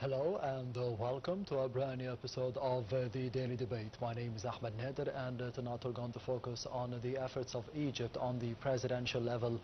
Hello and welcome to a brand new episode of the Daily Debate. My name is Ahmed Nader and tonight we're going to focus on the efforts of Egypt on the presidential level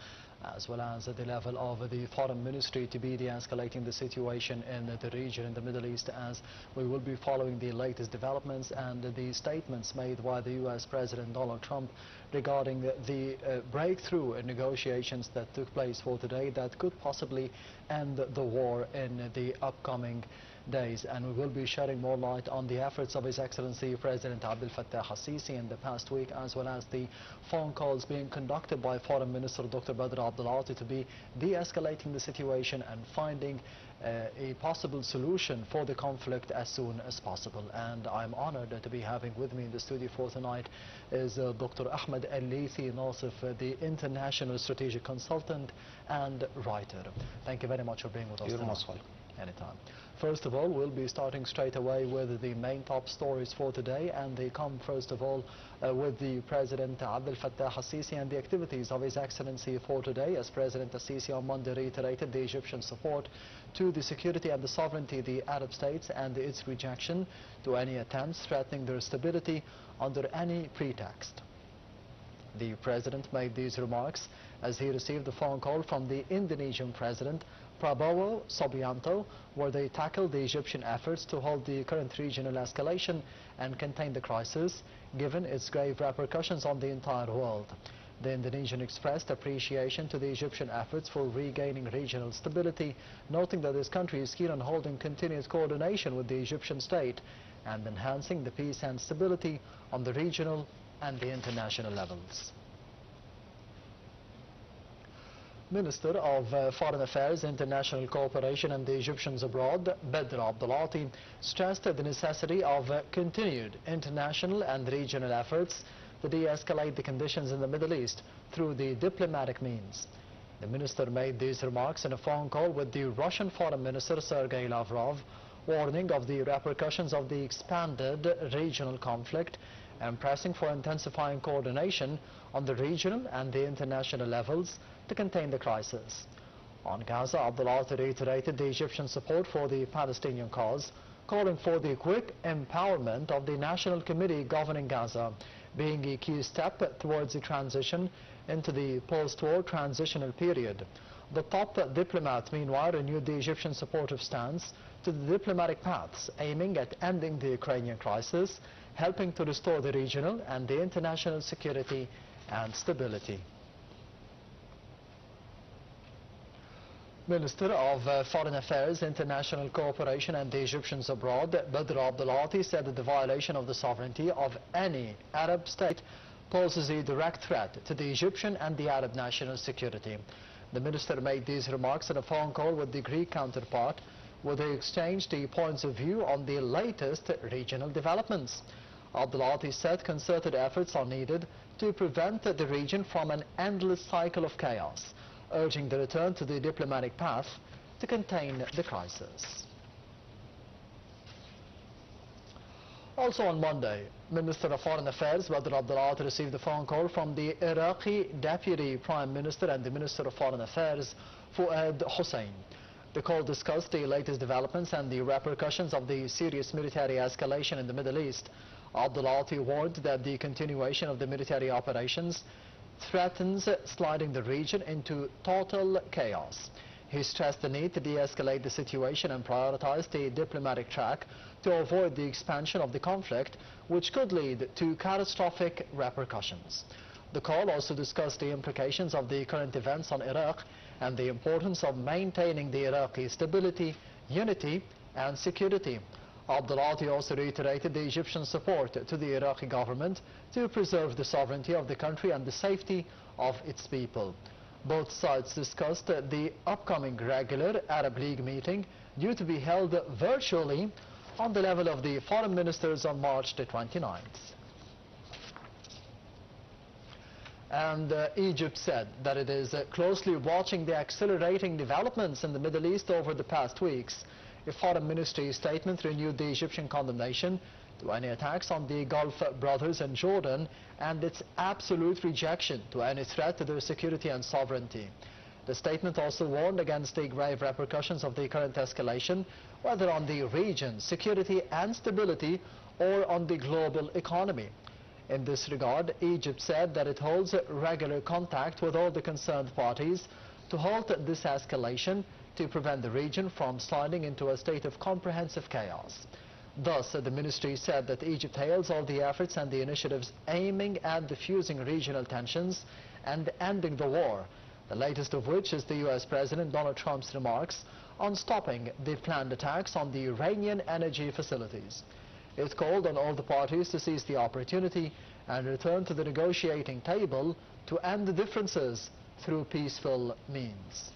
as well as the level of the foreign ministry to be de-escalating the situation in the region in the Middle East, as we will be following the latest developments and the statements made by the US President Donald Trump regarding the breakthrough in negotiations that took place for today that could possibly end the war in the upcoming days. And we will be shedding more light on the efforts of His Excellency President Abdel Fattah al-Sisi in the past week, as well as the phone calls being conducted by Foreign Minister Dr. Badr Abdulati to be de-escalating the situation and finding a possible solution for the conflict as soon as possible. And I'm honored to be having with me in the studio for tonight is Dr. Ahmed Al-Lithi Nasif, the international strategic consultant and writer. Thank you very much for being with us. You're most welcome. Anytime. First of all, we'll be starting straight away with the main top stories for today, and they come first of all with the President Abdel Fattah al-Sisi and the activities of His Excellency for today, as President al-Sisi on Monday reiterated the Egyptian support to the security and the sovereignty of the Arab states and its rejection to any attempts threatening their stability under any pretext. The President made these remarks as he received a phone call from the Indonesian President Prabowo Subianto, where they tackled the Egyptian efforts to halt the current regional escalation and contain the crisis, given its grave repercussions on the entire world. The Indonesian expressed appreciation to the Egyptian efforts for regaining regional stability, noting that this country is keen on holding continuous coordination with the Egyptian state and enhancing the peace and stability on the regional and the international levels. Minister of Foreign Affairs, International Cooperation and the Egyptians Abroad, Badr Abdulati, stressed the necessity of continued international and regional efforts to de-escalate the conditions in the Middle East through the diplomatic means. The minister made these remarks in a phone call with the Russian Foreign Minister Sergei Lavrov, warning of the repercussions of the expanded regional conflict and pressing for intensifying coordination on the regional and the international levels to contain the crisis. On Gaza, Abdulati reiterated the Egyptian support for the Palestinian cause, calling for the quick empowerment of the National Committee governing Gaza, being a key step towards the transition into the post-war transitional period. The top diplomat, meanwhile, renewed the Egyptian supportive stance to the diplomatic paths, aiming at ending the Ukrainian crisis, helping to restore the regional and the international security and stability. Minister of Foreign Affairs, International Cooperation and the Egyptians Abroad, Badr Abdulati, said that the violation of the sovereignty of any Arab state poses a direct threat to the Egyptian and the Arab national security. The minister made these remarks in a phone call with the Greek counterpart, where they exchanged the points of view on the latest regional developments. Abdulati said concerted efforts are needed to prevent the region from an endless cycle of chaos, urging the return to the diplomatic path to contain the crisis. Also on Monday, Minister of Foreign Affairs Badr Abdulati received a phone call from the Iraqi Deputy Prime Minister and the Minister of Foreign Affairs Fuad Hussein. The call discussed the latest developments and the repercussions of the serious military escalation in the Middle East. Abdulati warned that the continuation of the military operations threatens sliding the region into total chaos. He stressed the need to de-escalate the situation and prioritize the diplomatic track to avoid the expansion of the conflict, which could lead to catastrophic repercussions. The call also discussed the implications of the current events on Iraq and the importance of maintaining the Iraqi stability, unity and security. Abdulati also reiterated the Egyptian support to the Iraqi government to preserve the sovereignty of the country and the safety of its people. Both sides discussed the upcoming regular Arab League meeting, due to be held virtually on the level of the foreign ministers on March the 29th. And Egypt said that it is closely watching the accelerating developments in the Middle East over the past weeks. A foreign ministry statement renewed the Egyptian condemnation to any attacks on the Gulf brothers in Jordan and its absolute rejection to any threat to their security and sovereignty. The statement also warned against the grave repercussions of the current escalation, whether on the region's security and stability or on the global economy. In this regard, Egypt said that it holds regular contact with all the concerned parties to halt this escalation to prevent the region from sliding into a state of comprehensive chaos. Thus, the ministry said that Egypt hails all the efforts and the initiatives aiming at diffusing regional tensions and ending the war, the latest of which is the U.S. President Donald Trump's remarks on stopping the planned attacks on the Iranian energy facilities. It called on all the parties to seize the opportunity and return to the negotiating table to end the differences through peaceful means.